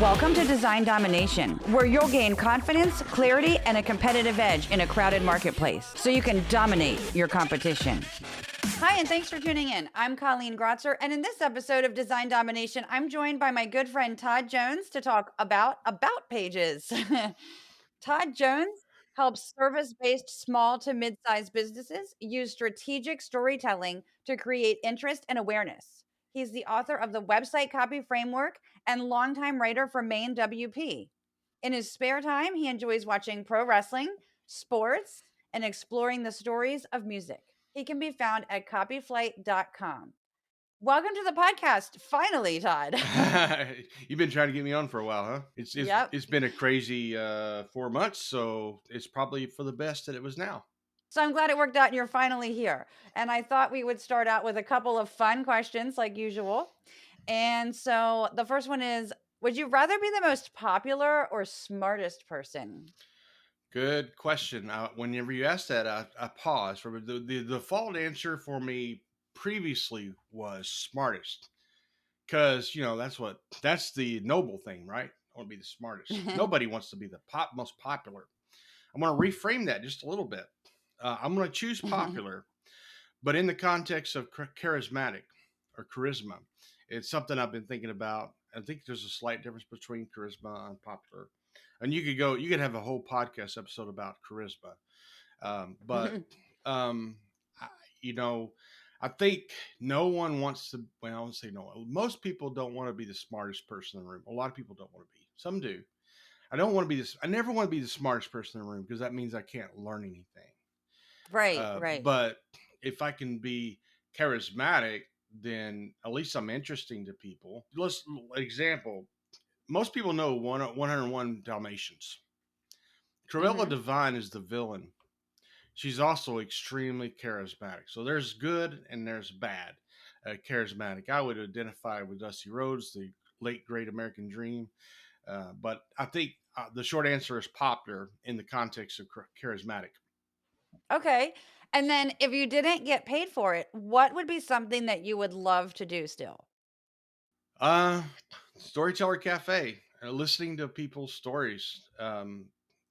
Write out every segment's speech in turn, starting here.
Welcome to Design Domination, where you'll gain confidence, clarity, and a competitive edge in a crowded marketplace so you can dominate your competition. Hi, and thanks for tuning in. I'm Colleen Grotzer, and in this episode of Design Domination, I'm joined by my good friend Todd Jones to talk about pages. Todd Jones helps service-based small to mid-sized businesses use strategic storytelling to create interest and awareness. He's the author of the Website Copy Framework and longtime writer for Maine WP. In his spare time, he enjoys watching pro wrestling, sports, and exploring the stories of music. He can be found at copyflight.com. Welcome to the podcast, finally, Todd. You've been trying to get me on for a while, huh? Yep. It's been a crazy 4 months, so it's probably for the best that it was now. So I'm glad it worked out and you're finally here. And I thought we would start out with a couple of fun questions like usual. And so the first one is, would you rather be the most popular or smartest person? Good question. Whenever you ask that, I pause. For the default answer for me previously was smartest, because that's the noble thing, right? I want to be the smartest. Nobody wants to be the most popular. I'm going to reframe that just a little bit. I'm going to choose popular, but in the context of charismatic or charisma. It's something I've been thinking about. I think there's a slight difference between charisma and popular. And you could have a whole podcast episode about charisma. But, um, I, you know, I think no one wants to, well, I won't say no one. Most people don't want to be the smartest person in the room. A lot of people don't want to be. Some do. I don't want to be this. I never want to be the smartest person in the room because that means I can't learn anything. Right. But if I can be charismatic, then at least I'm interesting to people. Let's example. Most people know 101 Dalmatians. Cruella Devine is the villain. She's also extremely charismatic. So there's good and there's bad. Charismatic. I would identify with Dusty Rhodes, the late great American Dream. But I think the short answer is popular in the context of charismatic. Okay. And then if you didn't get paid for it, what would be something that you would love to do still? Uh, Storyteller Cafe, listening to people's stories. I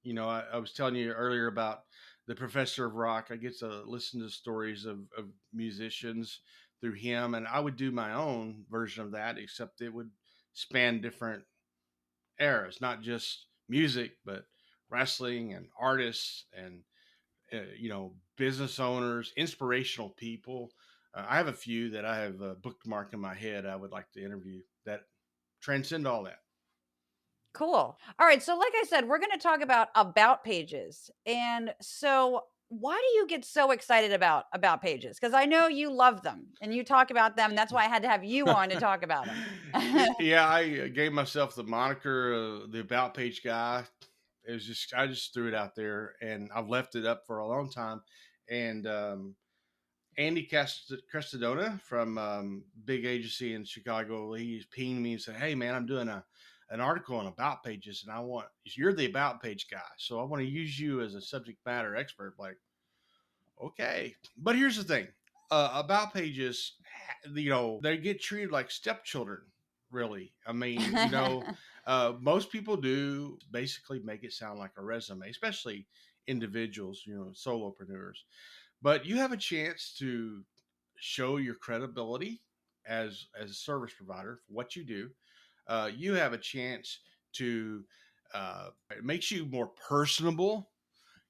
was telling you earlier about the Professor of Rock. I get to listen to stories of musicians through him, and I would do my own version of that, except it would span different eras, not just music, but wrestling and artists and business owners, inspirational people. I have a few that I have bookmarked in my head. I would like to interview that transcend all that. Cool. All right. So, like I said, we're going to talk about pages. And so, why do you get so excited about pages? Because I know you love them and you talk about them. That's why I had to have you on to talk about them. Yeah, I gave myself the moniker, the about page guy. I just threw it out there, and I've left it up for a long time. And Andy Castadona from big agency in Chicago, he pinged me and said, "Hey man, I'm doing an article on about pages, and you're the about page guy, so I want to use you as a subject matter expert." Like, okay, but here's the thing: about pages, they get treated like stepchildren. Really, I mean, most people do basically make it sound like a resume, especially individuals, solopreneurs. But you have a chance to show your credibility as a service provider for what you do. You have a chance to it makes you more personable.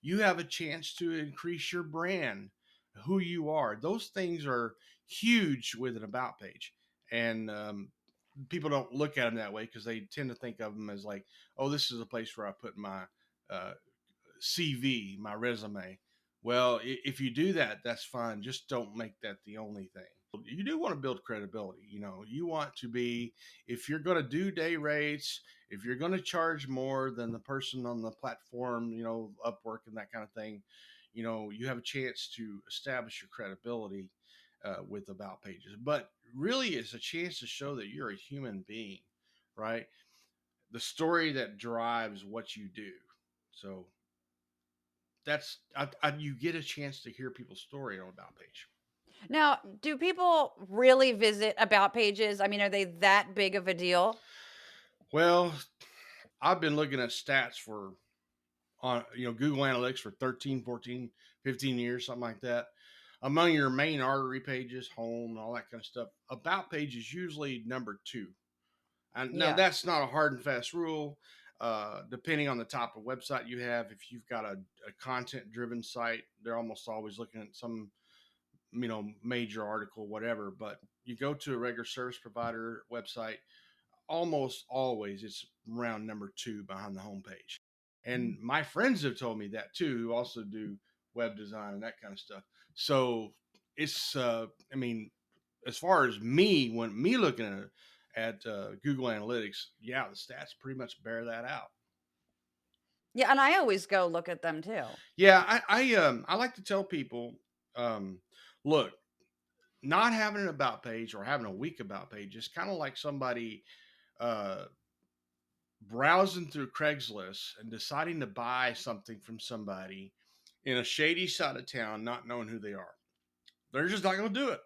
You have a chance to increase your brand, who you are. Those things are huge with an about page, and people don't look at them that way because they tend to think of them as like, oh, this is a place where I put my uh, CV, my resume. Well, if you do that, that's fine. Just don't make that the only thing. You do want to build credibility. You want to be, if you're going to do day rates, if you're going to charge more than the person on the platform, Upwork and that kind of thing, you have a chance to establish your credibility with about pages. But really, it's a chance to show that you're a human being, right? The story that drives what you do. So you get a chance to hear people's story on about page. Now, do people really visit about pages? I mean, are they that big of a deal? Well, I've been looking at stats for on Google Analytics for 13, 14, 15 years, something like that. Among your main artery pages, home, and all that kind of stuff, about page is usually number two. And now Yeah. that's not a hard and fast rule. Depending on the type of website you have, if you've got a content driven site, they're almost always looking at some major article, whatever. But you go to a regular service provider website, almost always it's around number two behind the homepage. And my friends have told me that too, who also do web design and that kind of stuff. So it's, I mean, as far as me looking at Google Analytics, yeah, the stats pretty much bear that out. Yeah, and I always go look at them too. Yeah, I like to tell people, um, look, not having an about page or having a weak about page is kind of like somebody uh, browsing through Craigslist and deciding to buy something from somebody in a shady side of town, not knowing who they are. They're just not going to do it.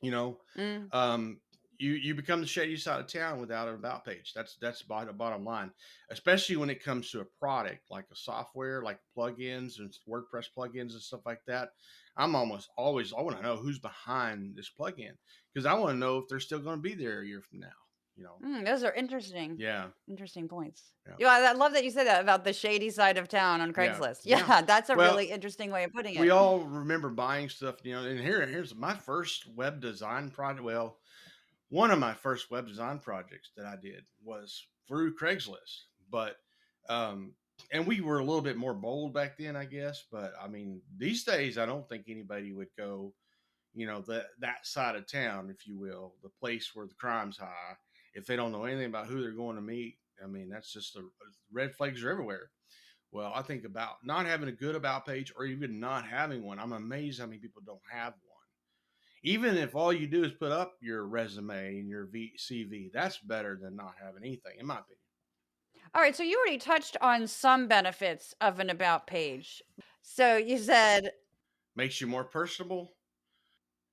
You know, Mm. um, you become the shady side of town without an about page. That's the bottom line, especially when it comes to a product like a software, like plugins and WordPress plugins and stuff like that. I'm almost always I want to know who's behind this plugin because I want to know if they're still going to be there a year from now. You know, Those are interesting. yeah, Interesting points. yeah, Yeah, I love that you said that about the shady side of town on yeah, Craigslist. yeah. Yeah, that's a Well, really interesting way of putting we it. all remember buying stuff, and here's my first web design project. Well, one of my first web design projects that I did was through Craigslist, but um, and we were a little bit more bold back then, I guess. But I mean, these days, I don't think anybody would go, that side of town, if you will, the place where the crime's high, if they don't know anything about who they're going to meet. I mean, that's just red flags are everywhere. Well, I think about not having a good about page or even not having one. I'm amazed how many people don't have one. Even if all you do is put up your resume and your CV, that's better than not having anything, in my opinion. All right, so you already touched on some benefits of an about page. So you said, Makes you more personable,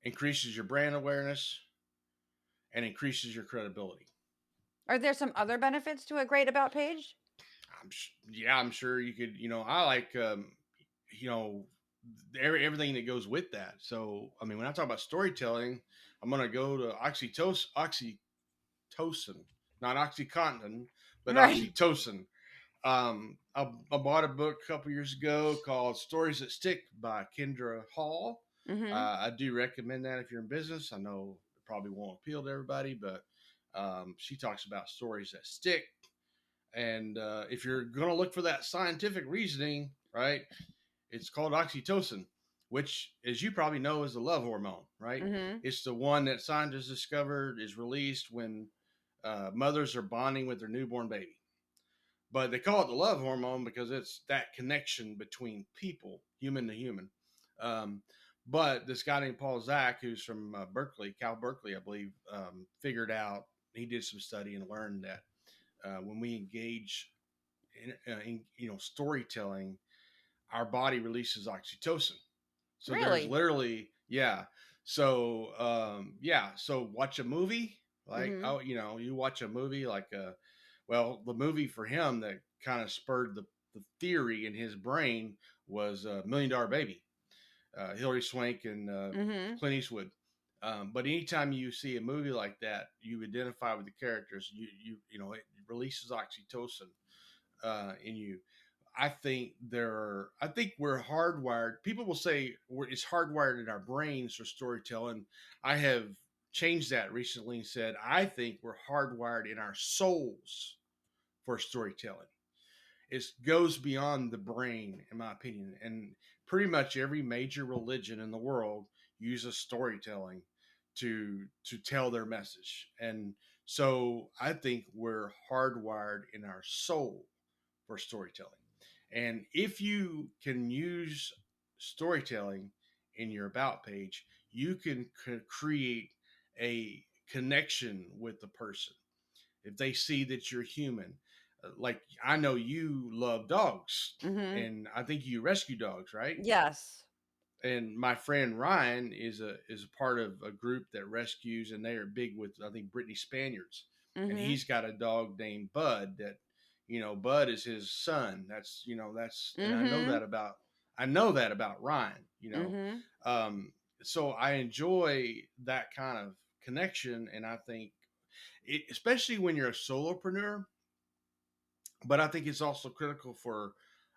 increases your brand awareness, and increases your credibility. are there some other benefits to a great about page? Yeah, I'm sure you could. I like, you know, everything that goes with that. So, I mean, when I talk about storytelling, I'm going to go to oxytocin, not oxycontin, but Right. oxytocin. I bought a book a couple years ago called Stories That Stick by Kendra Hall. Mm-hmm. I do recommend that if you're in business. I know it probably won't appeal to everybody, but she talks about stories that stick. And if you're going to look for that scientific reasoning, right, it's called oxytocin, which, as you probably know, is the love hormone, right? Mm-hmm. It's the one that scientists discovered is released when mothers are bonding with their newborn baby. But they call it the love hormone because it's that connection between people, human to human. Um, but this guy named Paul Zak, who's from Cal Berkeley, I believe, figured out, he did some study and learned that when we engage in storytelling, our body releases oxytocin. So there's Really? literally, yeah. So yeah. So watch a movie, like, Mm-hmm. oh, you watch a movie like well, the movie for him that kind of spurred the theory in his brain was $1 Million Baby, Hilary Swank and Mm-hmm. Clint Eastwood. But anytime you see a movie like that, you identify with the characters. It releases oxytocin in you. I think we're hardwired. People will say it's hardwired in our brains for storytelling. I have changed that recently and said I think we're hardwired in our souls for storytelling. It goes beyond the brain, in my opinion, and pretty much every major religion in the world uses storytelling to tell their message. And so I think we're hardwired in our soul for storytelling. And if you can use storytelling in your about page, you can create a connection with the person. If they see that you're human, like I know you love dogs, Mm-hmm. and I think you rescue dogs, right? Yes. And my friend Ryan is a part of a group that rescues, and they are big with I think Brittany Spaniards, and Mm-hmm. he's got a dog named Bud that Bud is his son. And Mm-hmm. I know that about Ryan, Mm-hmm. um, so I enjoy that kind of connection. And I think especially when you're a solopreneur, but I think it's also critical for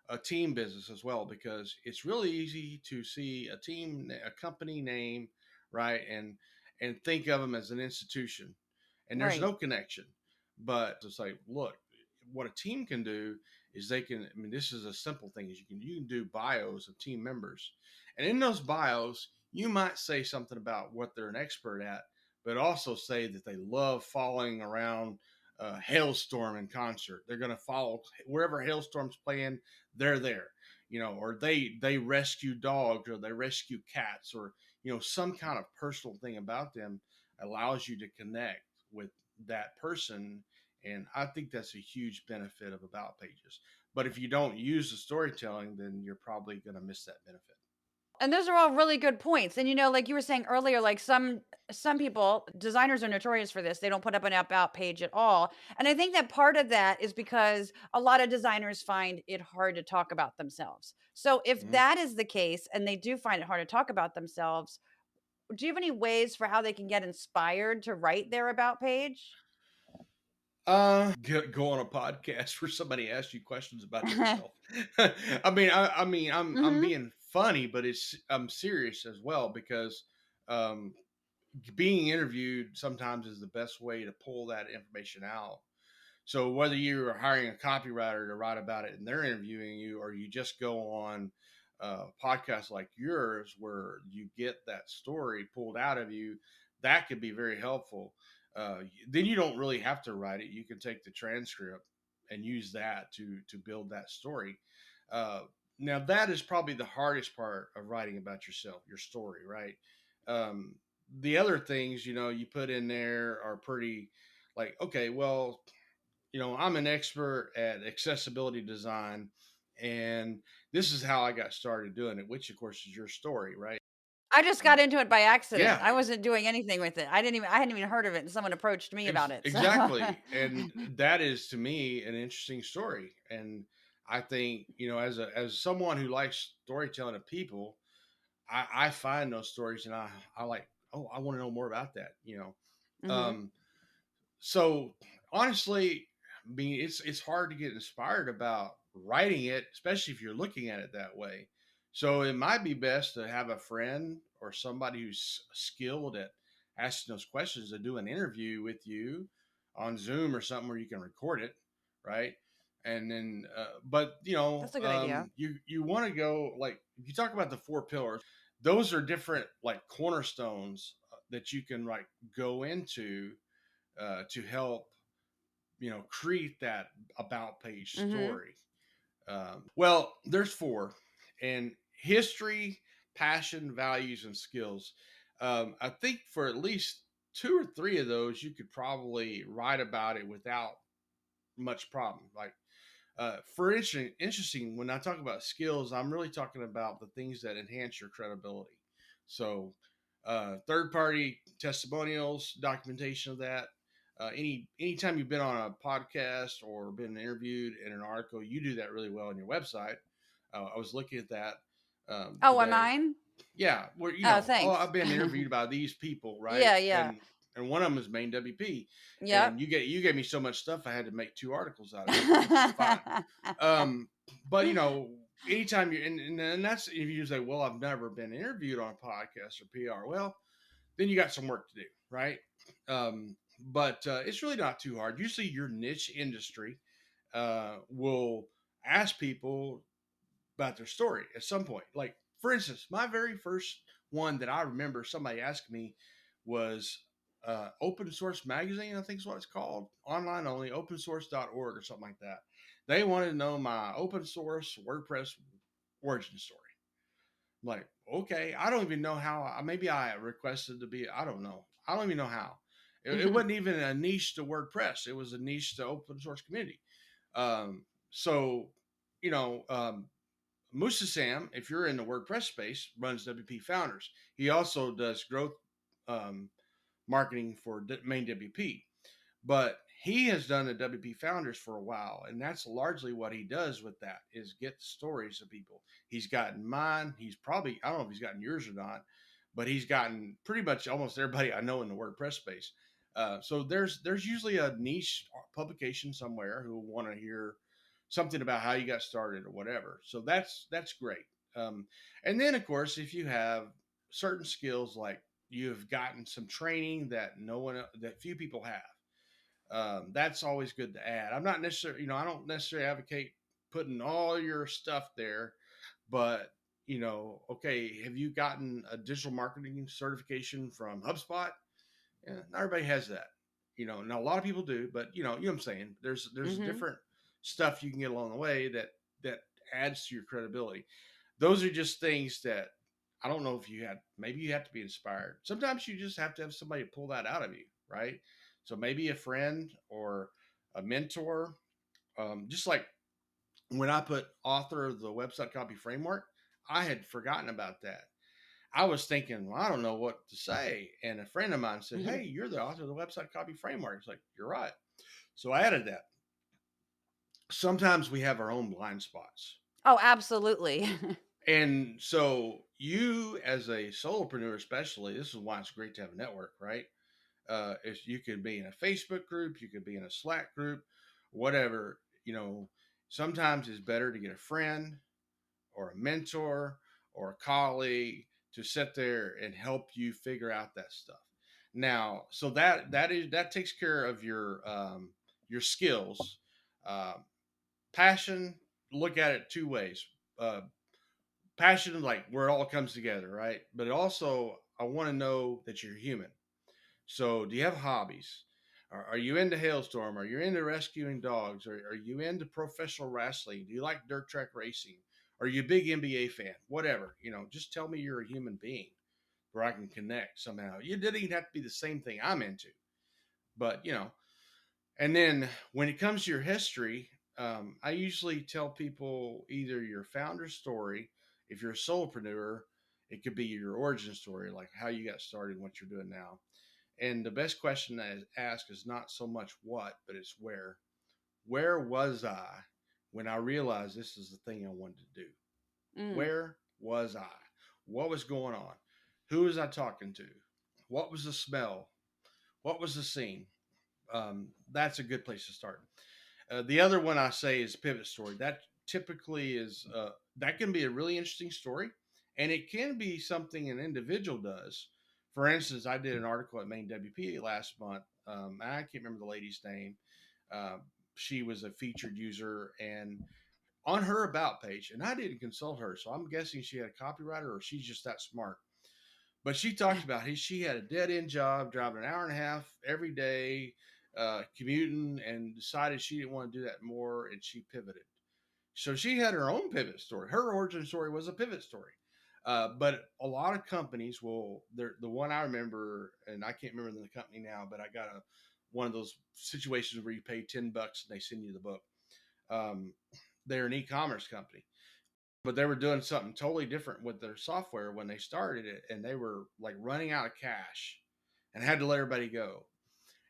a team business as well, because it's really easy to see a company name, right, and think of them as an institution, and there's Right. no connection. But it's like, look, what a team can do is they can. I mean, this is a simple thing: is you can do bios of team members, and in those bios, you might say something about what they're an expert at, but also say that they love following around Hailstorm in concert. They're going to follow wherever Hailstorm's playing. They're there, or they rescue dogs, or they rescue cats, or some kind of personal thing about them allows you to connect with that person. And I think that's a huge benefit of about pages. But if you don't use the storytelling, then you're probably going to miss that benefit. And those are all really good points. And like you were saying earlier, like some people, designers are notorious for this. They don't put up an about page at all. And I think that part of that is because a lot of designers find it hard to talk about themselves. So if Mm-hmm. that is the case and they do find it hard to talk about themselves, do you have any ways for how they can get inspired to write their about page? Go on a podcast where somebody asks you questions about yourself. I'm Mhm. being funny, but I'm serious as well, because um, being interviewed sometimes is the best way to pull that information out. So whether you're hiring a copywriter to write about it and they're interviewing you, or you just go on podcasts like yours where you get that story pulled out of you, that could be very helpful. Then you don't really have to write it. You can take the transcript and use that to build that story. Uh, Now that is probably the hardest part of writing about yourself, your story, right? Um, the other things you put in there are pretty, like, okay, well, I'm an expert at accessibility design, and this is how I got started doing it, which of course is your story, right? I just got Um, into it by accident. yeah, I wasn't doing anything with it. I hadn't even heard of it and someone approached me about it. So exactly. And that is to me an interesting story. And I think, as someone who likes storytelling of people, I find those stories, and I like, oh, I want to know more about that. Mhm. Um, so honestly, I mean, it's hard to get inspired about writing it, especially if you're looking at it that way. So it might be best to have a friend or somebody who's skilled at asking those questions to do an interview with you on Zoom or something where you can record it, right? And then, but That's a good idea. you want to go, like, if you talk about the four pillars, those are different, like, cornerstones that you can, like, go into to help create that about page Mhm. story. Well, there's four: and history, passion, values, and skills. I think for at least two or three of those, you could probably write about it without much problem. Like, for interesting, when I talk about skills, I'm really talking about the things that enhance your credibility. So, third party testimonials, documentation of that. Anytime you've been on a podcast or been interviewed in an article, you do that really well on your website. I was looking at that Oh, on today. mine? Yeah, where Oh, oh, thanks. I've been interviewed by these people, right? Yeah, yeah. And one of them is Main WP, Yep. and you gave me so much stuff, I had to make two articles out of it, which is fine. Um, but anytime and that's if you say, well, I've never been interviewed on a podcast or PR. Well, then you got some work to do, right? But it's really not too hard. Usually, your niche industry will ask people about their story at some point. Like, for instance, my very first one that I remember somebody asked me was Open Source Magazine, I think is what it's called, online only, opensource.org or something like that. They wanted to know my open source WordPress origin story. I'm like, okay, I don't even know how. Maybe I requested to be, I don't know. I don't even know how. It wasn't even a niche to WordPress, it was a niche to open source community. So, you know, Musa Sam, if you're in the WordPress space, runs WP Founders. He also does growth um, marketing for main WP. But he has done the WP Founders for a while, and that's largely what he does with that is get the stories of people. He's gotten mine. He's probably, I don't know if he's gotten yours or not, but he's gotten pretty much almost everybody I know in the WordPress space. So there's usually a niche publication somewhere who want to hear something about how you got started or whatever. So that's great. Um, and then of course, if you have certain skills like you've gotten some training that that few people have, that's always good to add. I'm not necessarily, I don't necessarily advocate putting all your stuff there, but okay, have you gotten a digital marketing certification from HubSpot? Yeah, not everybody has that. Now a lot of people do, but you know what I'm saying. There's Mm-hmm. different stuff you can get along the way that adds to your credibility. Those are just things that I don't know if you had. Maybe you have to be inspired. Sometimes you just have to have somebody pull that out of you, right? So maybe a friend or a mentor. Just like when I put author of the website copy framework, I had forgotten about that. I was thinking, well, I don't know what to say. And a friend of mine said, Mm-hmm. hey, you're the author of the website copy framework. It's like, you're right. So I added that. Sometimes we have our own blind spots. Oh, absolutely. And so you as a solopreneur, especially, this is why it's great to have a network, right? If you could be in a Facebook group, you could be in a Slack group, whatever, sometimes it's better to get a friend or a mentor or a colleague to sit there and help you figure out that stuff. Now, so that takes care of your skills, um, passion. Look at it two ways. Uh, Passion, like where it all comes together, right? But it also, I want to know that you're human. So, do you have hobbies? Are you into Hailstorm? Are you into rescuing dogs? Are you into professional wrestling? Do you like dirt track racing? Are you a big NBA fan? Whatever, just tell me you're a human being where I can connect somehow. You didn't even have to be the same thing I'm into, but and then when it comes to your history, I usually tell people either your founder story, if you're a solopreneur, it could be your origin story, like how you got started, what you're doing now. And the best question to ask is not so much what, but it's where. Where was I when I realized this is the thing I wanted to do? Mm. Where was I? What was going on? Who was I talking to? What was the smell? What was the scene? That's a good place to start. The other one I say is pivot story. That typically is that can be a really interesting story, and it can be something an individual does. For instance, I did an article at Maine WP last month. I can't remember the lady's name. Uh, she was a featured user, and on her about page, and I didn't consult her, so I'm guessing she had a copywriter or she's just that smart. But she talked about she had a dead end job, driving an hour and a half every day, commuting, and decided she didn't want to do that more, and she pivoted. So she had her own pivot story. Her origin story was a pivot story. But a lot of companies will. The one I remember, and I can't remember the company now, but I got one of those situations where you pay $10 and they send you the book. Um, they're an e-commerce company, but they were doing something totally different with their software when they started it, and they were like running out of cash and had to let everybody go.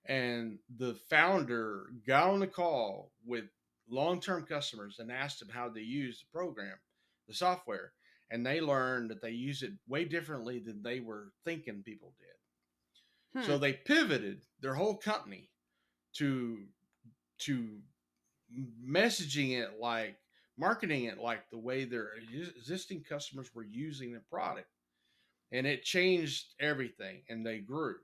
And the founder got on the call with long-term customers and asked them how they use the program, the software, and they learned that they use it way differently than they were thinking people did. Hmm. So they pivoted their whole company to to messaging it like marketing it like the way their existing customers were using the product, and it changed everything and they grew.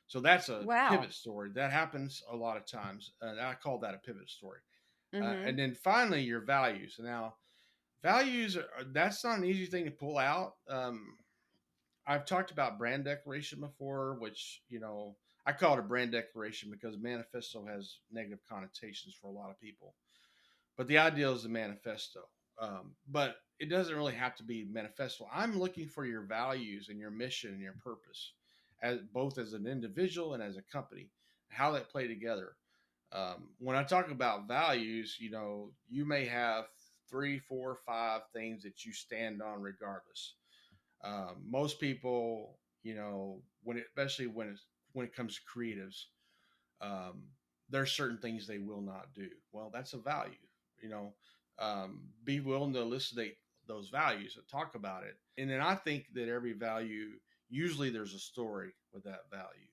So that's a Wow. pivot story that happens a lot of times, and I call that a pivot story. Mm-hmm. And then finally your values. Now values that's not an easy thing to pull out. I've talked about brand declaration before, which I call it a brand declaration because manifesto has negative connotations for a lot of people, but the ideal is a manifesto. But it doesn't really have to be manifesto. I'm looking for your values and your mission and your purpose, as both as an individual and as a company, how that play together. When I talk about values, you may have three, four, five things that you stand on regardless. Most people, especially when it comes to creatives, um, there's certain things they will not do. Well, that's a value, you know. Be willing to elucidate those values and talk about it. And then I think that every value, usually there's a story with that value.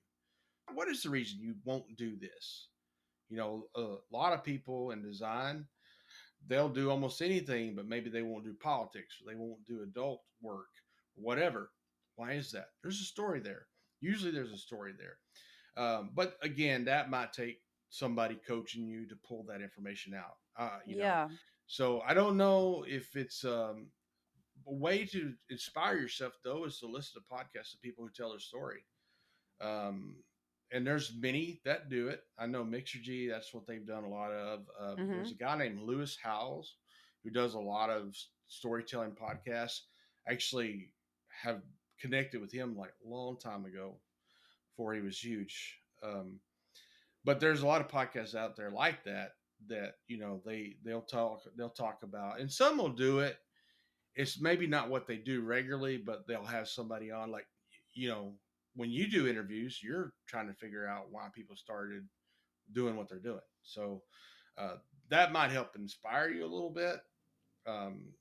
What is the reason you won't do this? You know, a lot of people in design, they'll do almost anything, but maybe they won't do politics or they won't do adult work, whatever. Why is that? There's a story there. Usually there's a story there. But again, that might take somebody coaching you to pull that information out. You know, Yeah. so I don't know if it's a way to inspire yourself though is to listen to podcasts of people who tell their story. Um, and there's many that do it. I know Mixergy, that's what they've done a lot of. There's Hmm. a guy named Lewis Howes who does a lot of storytelling podcasts. I actually have connected with him like a long time ago before he was huge. But there's a lot of podcasts out there like that that you know they'll talk about, and some will do it. It's maybe not what they do regularly, but they'll have somebody on like you know when you do interviews, you're trying to figure out why people started doing what they're doing. So uh, that might help inspire you a little bit,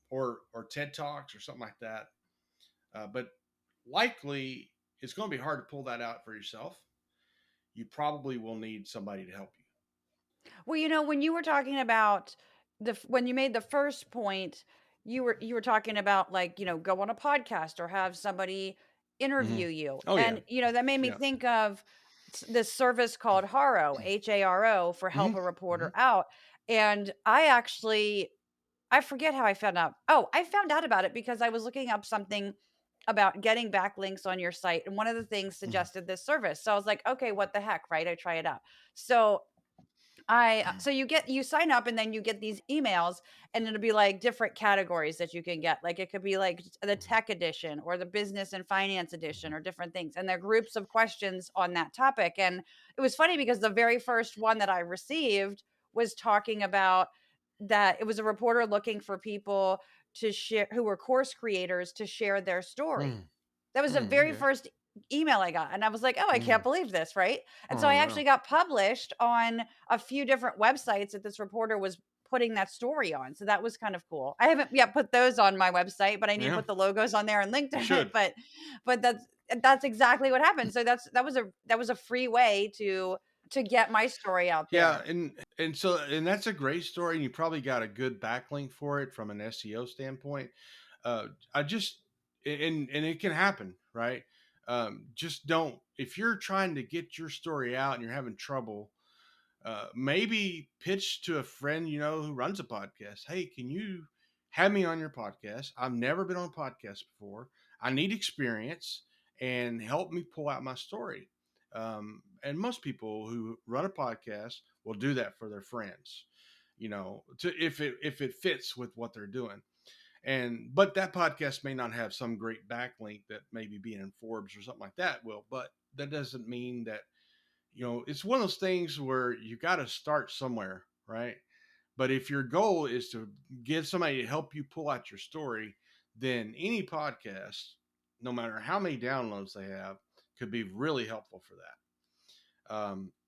or TED talks or something like that. But likely, it's going to be hard to pull that out for yourself. You probably will need somebody to help you. Well, when you were talking about when you made the first point, you were talking about, like, go on a podcast or have somebody Hmm. interview you. Oh yeah, And that made me yeah. think of this service called Haro, Haro, for Hmm. help a Hmm. reporter out. And I forget how I found out. Oh, I found out about it because I was looking up something about getting backlinks on your site, and one of the things Hmm. suggested this service. So I was like, okay, what the heck, right? I try it out. So so you sign up and then you get these emails, and it'll be like different categories that you can get. Like it could be like the tech edition or the business and finance edition or different things. And there are groups of questions on that topic. And it was funny because the very first one that I received was talking about that it was a reporter looking for people to share who were course creators to share their story. Mm. That was the Mm, very okay. first email I got, and I was like, "Oh, I can't Mm. believe this," right? And so Oh I wow. actually got published on a few different websites that this reporter was putting that story on. So that was kind of cool. I haven't yet put those on my website, but I need to Yeah, put the logos on there and link to you it. should. But that's exactly what happened. So that was a free way to get my story out Yeah, there. and that's a great story, and you probably got a good backlink for it from an SEO standpoint. I just and it can happen, right? Just don't if you're trying to get your story out and you're having trouble. Maybe pitch to a friend you know who runs a podcast. Hey, can you have me on your podcast? I've never been on a podcast before. I need experience and help me pull out my story. And most people who run a podcast will do that for their friends, you know, to if it fits with what they're doing. And but that podcast may not have some great backlink that maybe being in Forbes or something like that will. But that doesn't mean that it's one of those things where you got to start somewhere, right? But if your goal is to get somebody to help you pull out your story, then any podcast, no matter how many downloads they have, could be really helpful for that.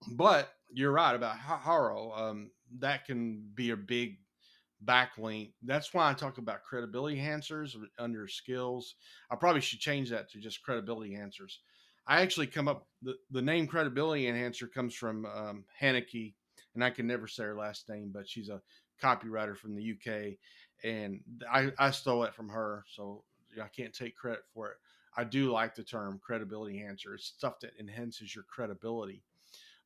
But you're right about Haro. That can be a big backlink. That's why I talk about credibility enhancers under skills. I probably should change that to just credibility enhancers. I actually come up the name credibility enhancer comes from Haneke, and I can never say her last name, but she's a copywriter from the UK, and I stole it from her, so I can't take credit for it. I do like the term credibility enhancer. It's stuff that enhances your credibility,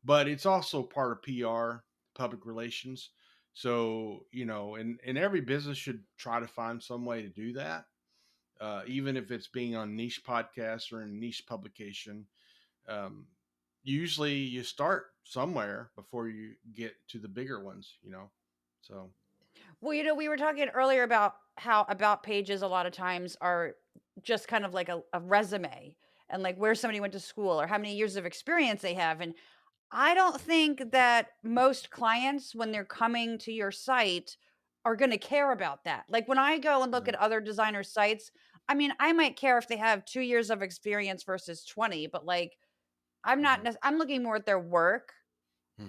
but it's also part of PR, public relations. So, and every business should try to find some way to do that, even if it's being on niche podcasts or in a niche publication. Um, Usually you start somewhere before you get to the bigger ones. So, Well, we were talking earlier about how about pages a lot of times are just kind of like a resume, and like where somebody went to school or how many years of experience they have. And I don't think that most clients, when they're coming to your site, are going to care about that. Like when I go and look mm, at other designers' sites, I mean, I might care if they have 2 years of experience versus 20, but like I'm not, mhm, I'm looking more at their work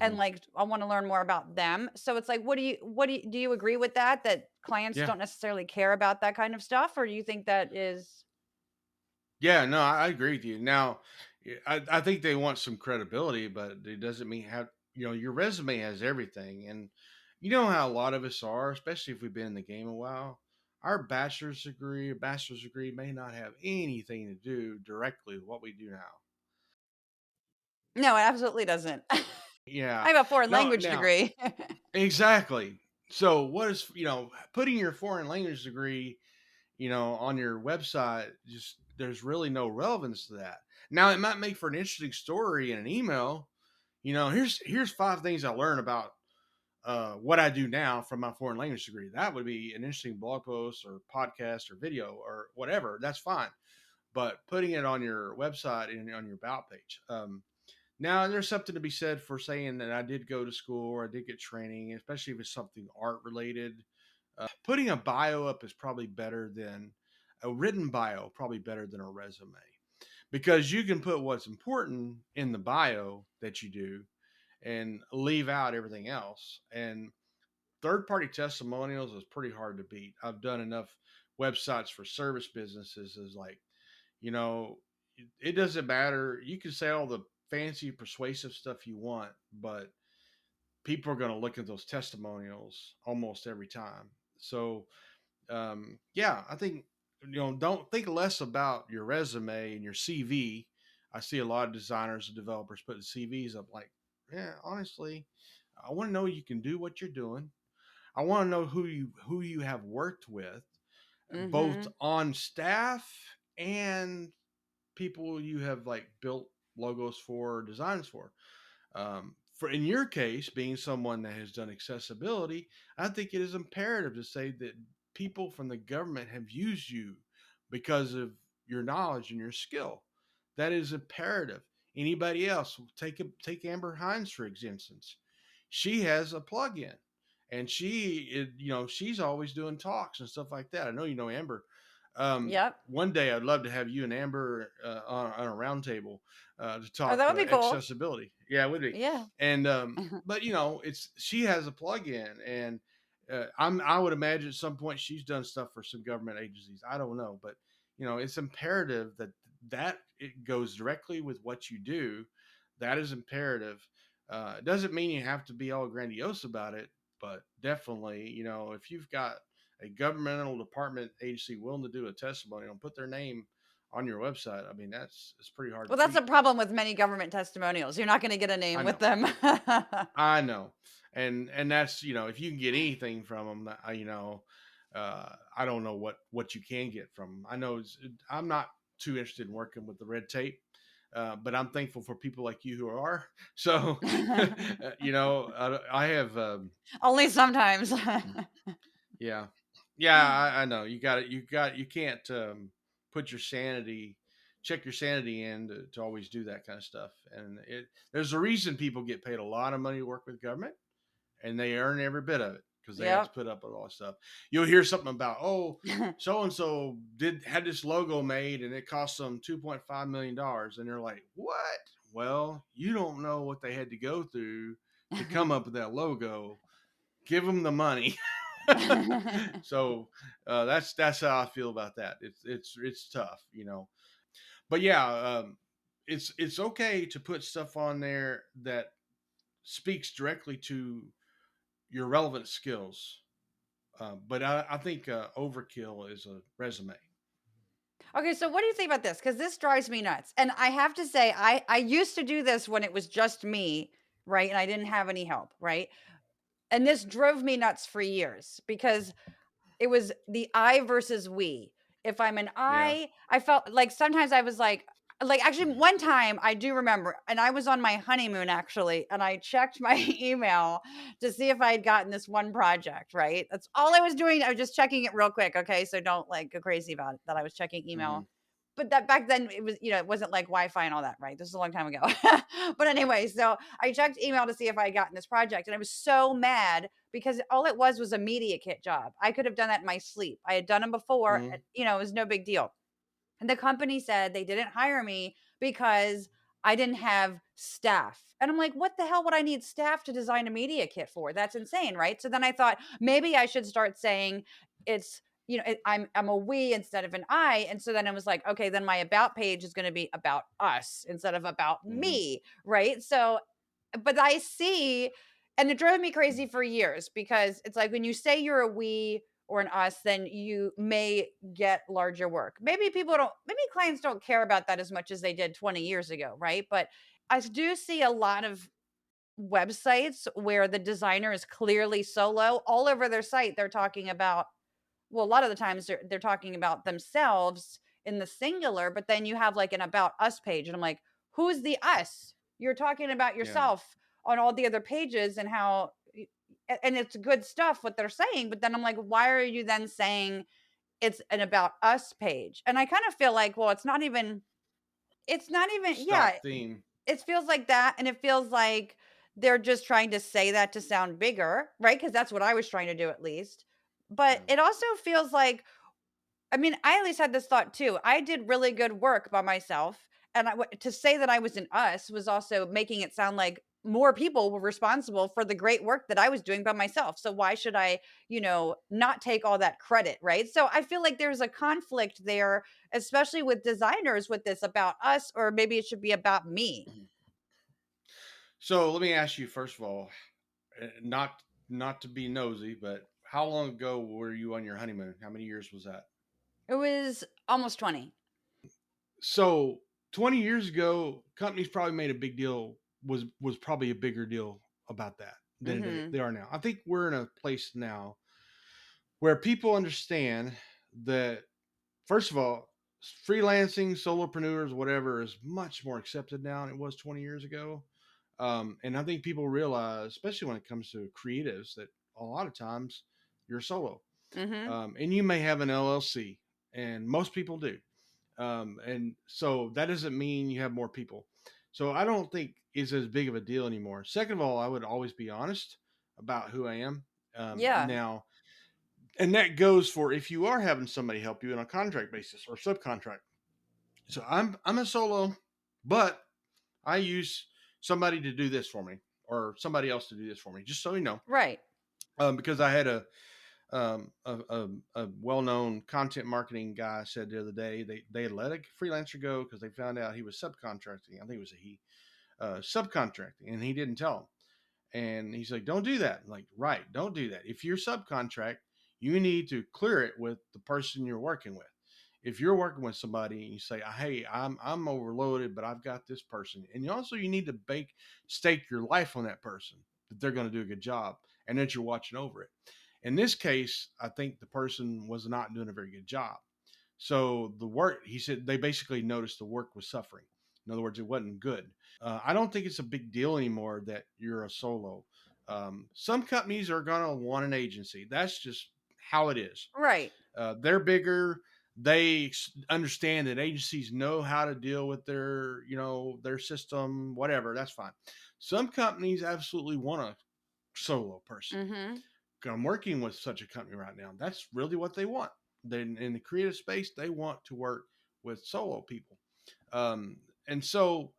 and Hmm. like I want to learn more about them. So it's like, do you agree with that? That clients Yeah. don't necessarily care about that kind of stuff, or do you think that is? Yeah, no, I agree with you. Now, I think they want some credibility, but it doesn't mean have your resume has everything, and you know how a lot of us are, especially if we've been in the game a while. Our bachelor's degree may not have anything to do directly with what we do now. No, it absolutely doesn't. I Yeah, have a foreign no, language now degree. exactly. So, what is putting your foreign language degree on your website, just there's really no relevance to that. Now, it might make for an interesting story in an email. Here's 5 things I learned about what I do now from my foreign language degree. That would be an interesting blog post or podcast or video or whatever. That's fine. But putting it on your website and on your about page. Now, there's something to be said for saying that I did go to school or I did get training, especially if it's something art related. Putting a bio up is probably better than a written bio, probably better than a resume, because you can put what's important in the bio that you do and leave out everything else. And third party testimonials is pretty hard to beat. I've done enough websites for service businesses is like, you know, it doesn't matter. You can say all the fancy persuasive stuff you want, but people are going to look at those testimonials almost every time. So yeah, I think don't think less about your resume and your CV. I see a lot of designers and developers putting CVs up. Like, yeah, honestly, I want to know you can do what you're doing. I want to know who you have worked with, both Hmm. on staff and people you have like built logos for, designs for. For in your case, being someone that has done accessibility, I think it is imperative to say that people from the government have used you because of your knowledge and your skill. That is imperative. Anybody else? Take Amber Hines for instance. She has a plug-in, and she's always doing talks and stuff like that. I know you know Amber. Yep. One day, I'd love to have you and Amber on a roundtable to Oh, talk that would be cool. accessibility. Yeah, it would be. Yeah. And but it's she has a plug-in, and I would imagine at some point she's done stuff for some government agencies. I don't know, but it's imperative that it goes directly with what you do. That is imperative. It doesn't mean you have to be all grandiose about it, but definitely, if you've got a governmental department agency willing to do a testimony and put their name on your website, I mean it's pretty hard Well, to that's a beat. problem with many government testimonials. You're not going to get a I name with know. them. I know, and that's if you can get anything from them, I don't know what you can get from them. I'm not too interested in working with the red tape, but I'm thankful for people like you who are. So, I have, Only sometimes. yeah, yeah, I know you got it. You can't put your sanity. Check your sanity in to always do that kind of stuff, and there's a reason people get paid a lot of money to work with government, and they earn every bit of it because they have to Yep. put up with all this stuff. You'll hear something about, oh, so and so had this logo made and it cost them $2.5 million, and they're like, what? Well, you don't know what they had to go through to come up with that logo. Give them the money. So that's how I feel about that. It's tough, but yeah, it's okay to put stuff on there that speaks directly to your relevant skills. But I think overkill is a resume. Okay, so what do you think about this? Because this drives me nuts. And I have to say, I used to do this when it was just me, right? And I didn't have any help, right? And this drove me nuts for years because it was the I versus we. If I'm an Yeah. I felt like sometimes I was like actually one time I do remember, and I was on my honeymoon actually, and I checked my email to see if I had gotten this one project, right? That's all I was doing. I was just checking it real quick. Okay. So don't like go crazy about it that I was checking Hmm. email. But that back then it was, it wasn't like Wi-Fi and all that, right? This is a long time ago. But anyway, so I checked email to see if I had gotten this project, and I was so mad because all it was a media kit job. I could have done that in my sleep. I had done them before, Hmm. it was no big deal. And the company said they didn't hire me because I didn't have staff. And I'm like, what the hell would I need staff to design a media kit for? That's insane, right? So then I thought maybe I should start saying it's, I'm a we instead of an I. And so then I was like, okay, then my about page is going to be about us instead of about Mhm. me, right? So, but I see, and it drove me crazy for years because it's like when you say you're a we or an us, then you may get larger work. Maybe clients don't care about that as much as they did 20 years ago, right? But I do see a lot of websites where the designer is clearly solo. All over their site, they're talking about, well, a lot of the times they're talking about themselves in the singular, but then you have like an about us page. And I'm like, who's the us? You're talking about Yeah. yourself on all the other pages and and it's good stuff what they're saying. But then I'm like, why are you then saying it's an about us page? And I kind of feel like, well, it's not even, yeah, Stock theme. it feels like that. And it feels like they're just trying to say that to sound bigger, right? Because that's what I was trying to do at least. But Yeah. it also feels like, I mean, I at least had this thought too. I did really good work by myself, and to say that I was an us was also making it sound like more people were responsible for the great work that I was doing by myself. So why should I, not take all that credit, right? So I feel like there's a conflict there, especially with designers with this about us, or maybe it should be about me. So let me ask you first of all, not to be nosy, but how long ago were you on your honeymoon? How many years was that? It was almost 20. So 20 years ago, companies probably made a big deal, was probably a bigger deal about that than Mhm. they are now. I think we're in a place now where people understand that, first of all, freelancing, solopreneurs, whatever, is much more accepted now than it was 20 years ago. And I think people realize, especially when it comes to creatives, that a lot of times you're solo, Mhm. and you may have an LLC, and most people do. And so that doesn't mean you have more people. So I don't think it's as big of a deal anymore. Second of all, I would always be honest about who I am. Yeah. Now, and that goes for if you are having somebody help you on a contract basis or subcontract. So I'm a solo, but I use somebody to do this for me or somebody else to do this for me, just so you know. Right. Because I had a well-known content marketing guy said the other day they let a freelancer go because they found out he was subcontracting. I think it was a he, subcontracting, and he didn't tell him. And he's like, "Don't do that." I'm like, right, don't do that. If you're subcontract, you need to clear it with the person you're working with. If you're working with somebody and you say, "Hey, I'm overloaded, but I've got this person," and you need to stake your life on that person that they're going to do a good job and that you're watching over it. In this case, I think the person was not doing a very good job. So the work, he said, they basically noticed the work was suffering. In other words, it wasn't good. I don't think it's a big deal anymore that you're a solo. Some companies are going to want an agency. That's just how it is. Right. They're bigger. They understand that agencies know how to deal with their system, whatever. That's fine. Some companies absolutely want a solo person. Mhm. I'm working with such a company right now. That's really what they want. Then in the creative space, they want to work with solo people. Um, and so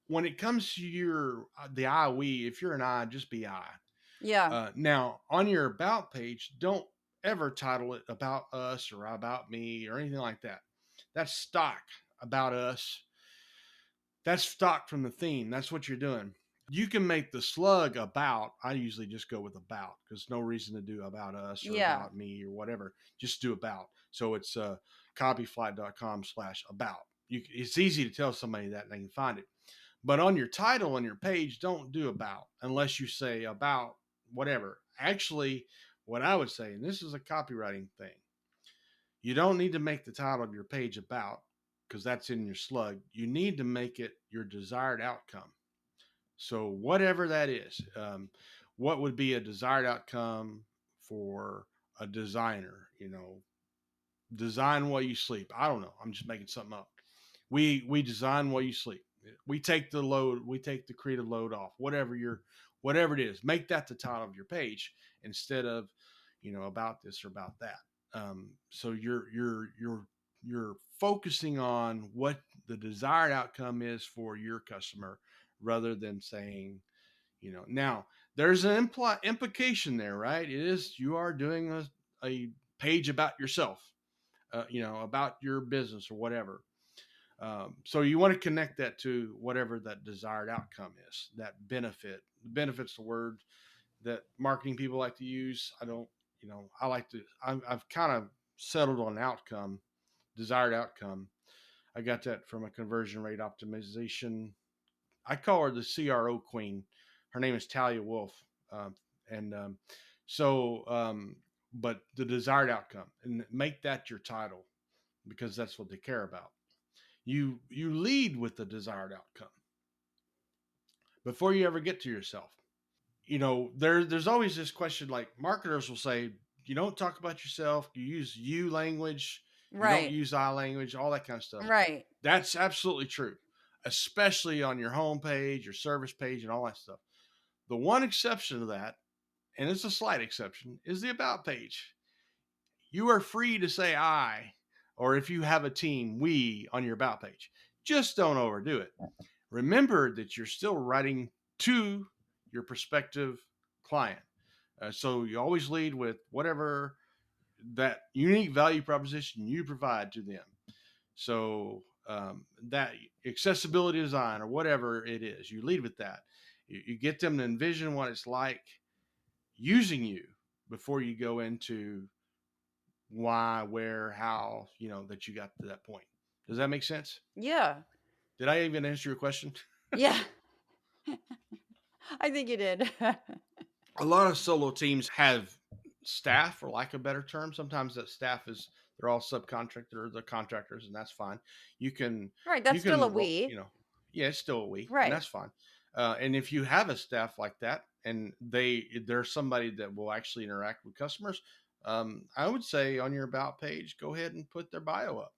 when it comes to the I we, if you're an I, just be I. Yeah. Now on your about page, don't ever title it about us or about me or anything like that. That's stock about us. That's stock from the theme. That's what you're doing. You can make the slug about. I usually just go with about because no reason to do about us or Yeah. about me or whatever. Just do about. So it's copyflight.com/about. It's easy to tell somebody that and they can find it. But on your title on your page, don't do about unless you say about whatever. Actually, what I would say, and this is a copywriting thing, you don't need to make the title of your page about because that's in your slug. You need to make it your desired outcome. So whatever that is, what would be a desired outcome for a designer? Design while you sleep. I don't know. I'm just making something up. We design while you sleep. We take the load. We take the creative load off. Whatever it is, make that the title of your page instead of about this or about that. So you're focusing on what the desired outcome is for your customer, rather than saying, now there's an implication there, right? It is, you are doing a page about yourself, about your business or whatever. So you want to connect that to whatever that desired outcome is, that benefit. Benefits the word that marketing people like to use. I don't, I like to. I've kind of settled on outcome, desired outcome. I got that from a conversion rate optimization. I call her the CRO queen. Her name is Talia Wolf, and so, but the desired outcome, and make that your title, because that's what they care about. You lead with the desired outcome before you ever get to yourself. There's always this question, like marketers will say, you don't talk about yourself, you use you language, you don't Right. use I language, all that kind of stuff. Right. That's absolutely true, especially on your homepage, your service page, and all that stuff. The one exception to that, and it's a slight exception, is the about page. You are free to say I, or if you have a team, we on your about page. Just don't overdo it. Remember that you're still writing to your prospective client. So you always lead with whatever that unique value proposition you provide to them. So that accessibility design or whatever it is, you lead with that. You get them to envision what it's like using you before you go into why, where, how, that you got to that point. Does that make sense? Yeah. Did I even answer your question? Yeah. I think you did. A lot of solo teams have staff, for lack of a better term. Sometimes that staff is, they're all subcontractor or the contractors, and that's fine. You can Right. you That's still a can we. yeah, it's still a we, and Right. that's fine. And if you have a staff like that, and there's somebody that will actually interact with customers, I would say on your about page, go ahead and put their bio up.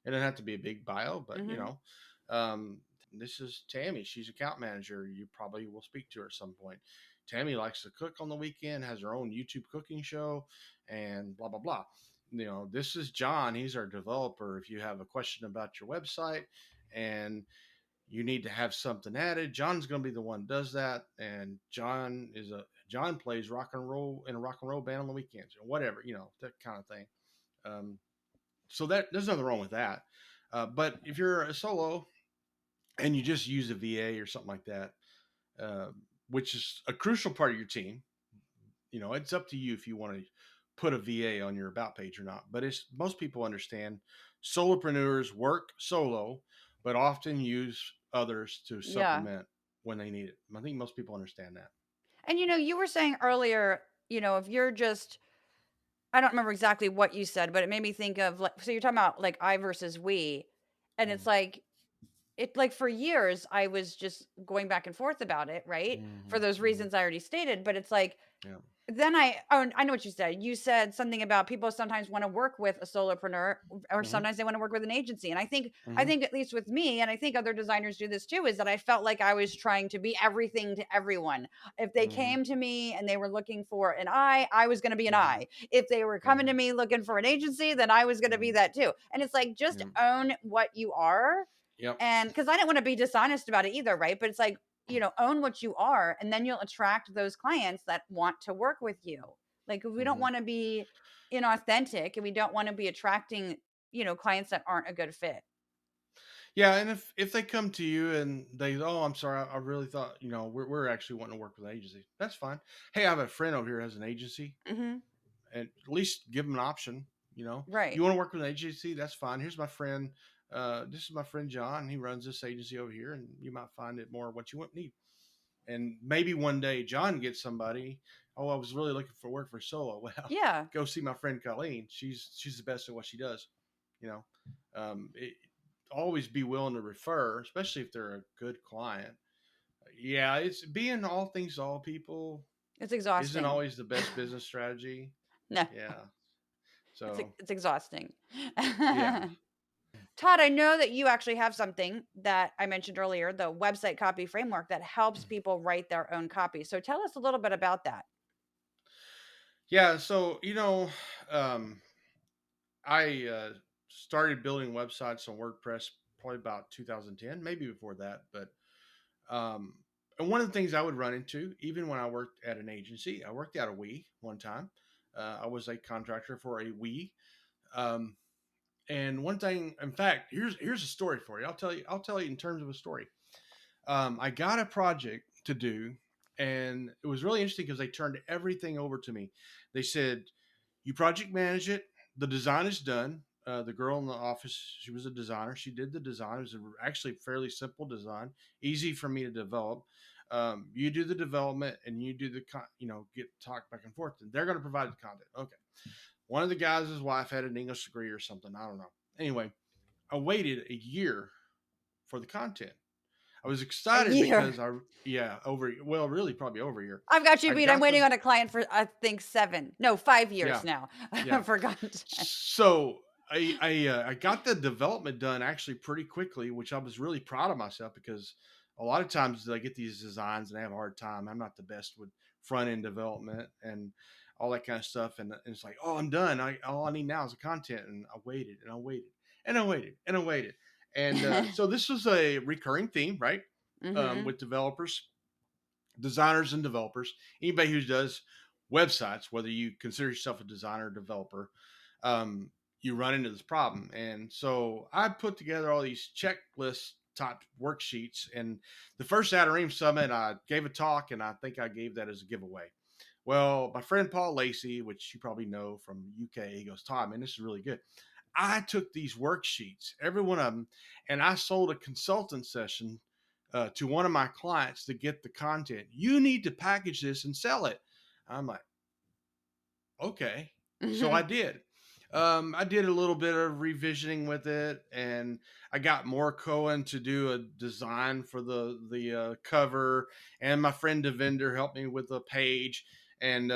It doesn't have to be a big bio, but Mm-hmm. um, this is Tammy. She's account manager. You probably will speak to her at some point. Tammy likes to cook on the weekend, has her own YouTube cooking show, and blah blah blah. This is John. He's our developer. If you have a question about your website and you need to have something added, John's going to be the one who does that. And John plays rock and roll in a rock and roll band on the weekends, or whatever, that kind of thing. Um, so that there's nothing wrong with that. But if you're a solo and you just use a VA or something like that, uh, which is a crucial part of your team, it's up to you if you want to put a VA on your about page or not. But it's most people understand solopreneurs work solo, but often use others to Yeah. supplement when they need it. I think most people understand that. And you were saying earlier, if you're just, I don't remember exactly what you said, but it made me think of like, so you're talking about like I versus we. And it's like, like for years, I was just going back and forth about it, right? For Mm-hmm, those mm-hmm, reasons I already stated. But it's like, yeah. then I know what you said. You said something about people sometimes want to work with a solopreneur or Mm-hmm, sometimes they want to work with an agency. And I mm-hmm, think at least with me, and I think other designers do this too, is that I felt like I was trying to be everything to everyone. If they mm-hmm, came to me and they were looking for an I was going to be an mm-hmm, I. If they were coming mm-hmm, to me looking for an agency, then I was going to be mm-hmm. that too. And it's like just Yep. own what you are. Yep. And because I didn't want to be dishonest about it either, right? But it's like, own what you are, and then you'll attract those clients that want to work with you. Like we don't Mm-hmm. want to be inauthentic and we don't want to be attracting, clients that aren't a good fit. Yeah, and if they come to you and they, oh, I'm sorry, I really thought, we're actually wanting to work with an agency. That's fine. Hey, I have a friend over here who has an agency, Hmm. and at least give them an option. Right. You want to work with an agency? That's fine. Here's my friend. This is my friend John. He runs this agency over here, and you might find it more what you want need. And maybe one day John gets somebody. Oh, I was really looking for work for solo. Well, Yeah. go see my friend Colleen. She's the best at what she does. You know, it, always be willing to refer, especially if they're a good client. Yeah, it's being all things to all people It's isn't exhausting. always the best business strategy. No, Yeah. it's So it's exhausting. yeah. Todd, I know that you actually have something that I mentioned earlier, the website copy framework that helps people write their own copy. So tell us a little bit about that. Yeah. So, um, I started building websites on WordPress probably about 2010, maybe before that. But um, and one of the things I would run into, even when I worked at an agency, I worked at a We one time. I was a contractor for a We. Um, and one thing, in fact, here's a story for you. I'll tell you in terms of a story. I got a project to do, and it was really interesting because they turned everything over to me. They said, "You project manage it. The design is done." The girl in the office, she was a designer. She did the design. It was actually a fairly simple design, easy for me to develop. You do the development, and you do the get talk back and forth, and they're going to provide the content. Okay. One of the guys' his wife had an English degree or something. I don't know. Anyway, I waited a year for the content. I was A excited year. because over, well, really probably over a year. I've got you I beat. I'm got waiting the on a client for I think 5 years Yeah, now. I yeah. forgot. So I got the development done actually pretty quickly, which I was really proud of myself because a lot of times I get these designs and I have a hard time. I'm not the best with front end development and all that kind of stuff. And it's like, oh, I'm done. All I need now is the content. And I waited and I waited and I waited and I waited. And so this was a recurring theme, right? Hmm. With developers, designers, and developers. Anybody who does websites, whether you consider yourself a designer or developer, um, you run into this problem. And so I put together all these checklist type worksheets. And the first Adareem Summit, I gave a talk, and I think I gave that as a giveaway. Well, my friend Paul Lacey, which you probably know from UK, he goes, Todd, man, this is really good. I took these worksheets, every one of them, and I sold a consultant session to one of my clients to get the content. You need to package this and sell it. I'm like, okay. So I did. I did a little bit of revisioning with it, and I got more Cohen to do a design for the cover, and my friend Devinder helped me with the page, and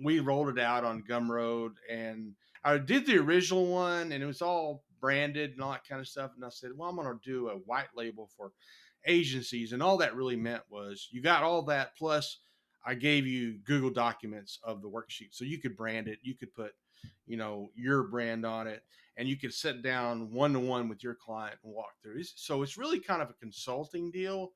we rolled it out on Gumroad. And I did the original one, and it was all branded and all that kind of stuff. And I said, well, I'm going to do a white label for agencies, and all that really meant was you got all that plus I gave you Google Documents of the worksheet, so you could brand it. You could put, your brand on it, and you could sit down one to one with your client and walk through. So it's really kind of a consulting deal.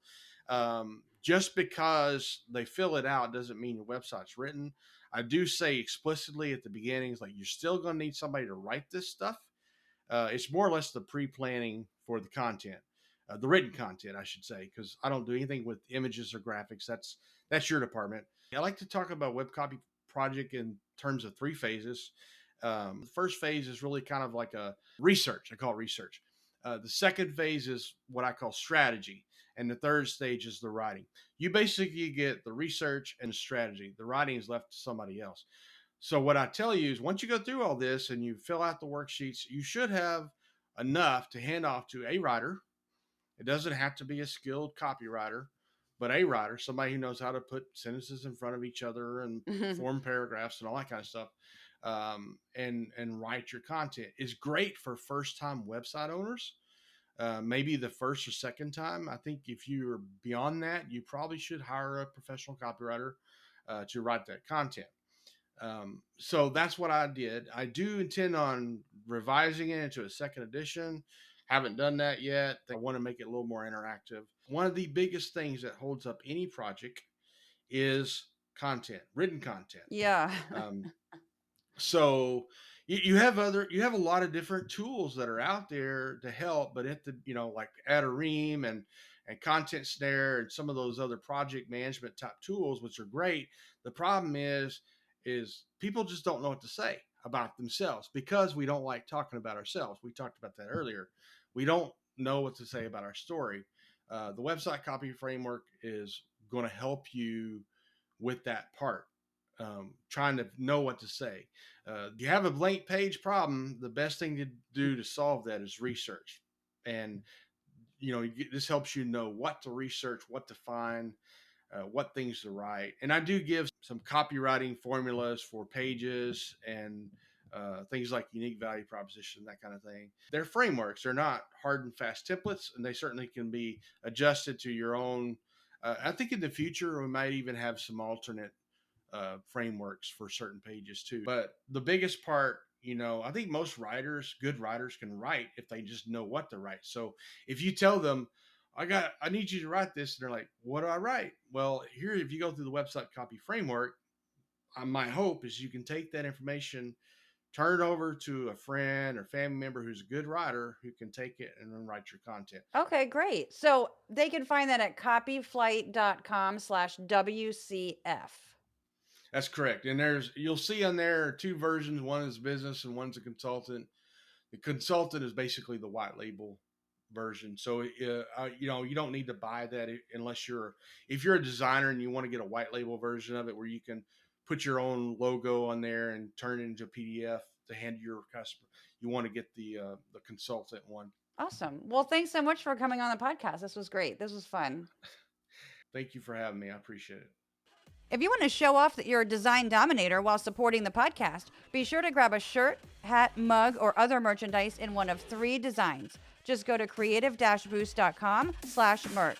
Just because they fill it out doesn't mean your website's written. I do say explicitly at the beginning, it's like you're still going to need somebody to write this stuff. It's more or less the pre-planning for the content, the written content, I should say, because I don't do anything with images or graphics. That's your department. I like to talk about web copy project in terms of three phases. The first phase is really kind of like a research. I call it research. The second phase is what I call strategy. And the third stage is the writing. You basically get the research and the strategy. The writing is left to somebody else. So what I tell you is once you go through all this and you fill out the worksheets, you should have enough to hand off to a writer. It doesn't have to be a skilled copywriter, but a writer, somebody who knows how to put sentences in front of each other and form paragraphs and all that kind of stuff, and write your content is great for first time website owners. Maybe the first or second time. I think if you're beyond that, you probably should hire a professional copywriter to write that content. So that's what I did. I do intend on revising it into a second edition. Haven't done that yet. I want to make it a little more interactive. One of the biggest things that holds up any project is content, written content. Yeah. Um, so you have a lot of different tools that are out there to help, but at the like Adareem and Content Snare and some of those other project management type tools, which are great. The problem is people just don't know what to say about themselves because we don't like talking about ourselves. We talked about that earlier. We don't know what to say about our story. The website copy framework is going to help you with that part. Trying to know what to say. You have a blank page problem. The best thing to do to solve that is research, and this helps you know what to research, what to find, what things to write. And I do give some copywriting formulas for pages and things like unique value proposition, that kind of thing. They're frameworks. They're not hard and fast templates, and they certainly can be adjusted to your own. I think in the future we might even have some alternate frameworks for certain pages too. But the biggest part I think most writers, good writers, can write if they just know what to write. So if you tell them, I need you to write this, and they're like, what do I write? Well, here, if you go through the website copy framework, my hope is you can take that information, turn it over to a friend or family member who's a good writer who can take it and then write your content. Okay, great. So they can find that at copyflight.com/WCF. That's correct. And you'll see on there two versions. One is business and one's a consultant. The consultant is basically the white label version. So, you don't need to buy that unless if you're a designer and you want to get a white label version of it where you can put your own logo on there and turn it into a PDF to hand to your customer. You want to get the consultant one. Awesome. Well, thanks so much for coming on the podcast. This was great. This was fun. Thank you for having me. I appreciate it. If you want to show off that you're a design dominator while supporting the podcast, be sure to grab a shirt, hat, mug, or other merchandise in one of 3 designs. Just go to creative-boost.com/merch.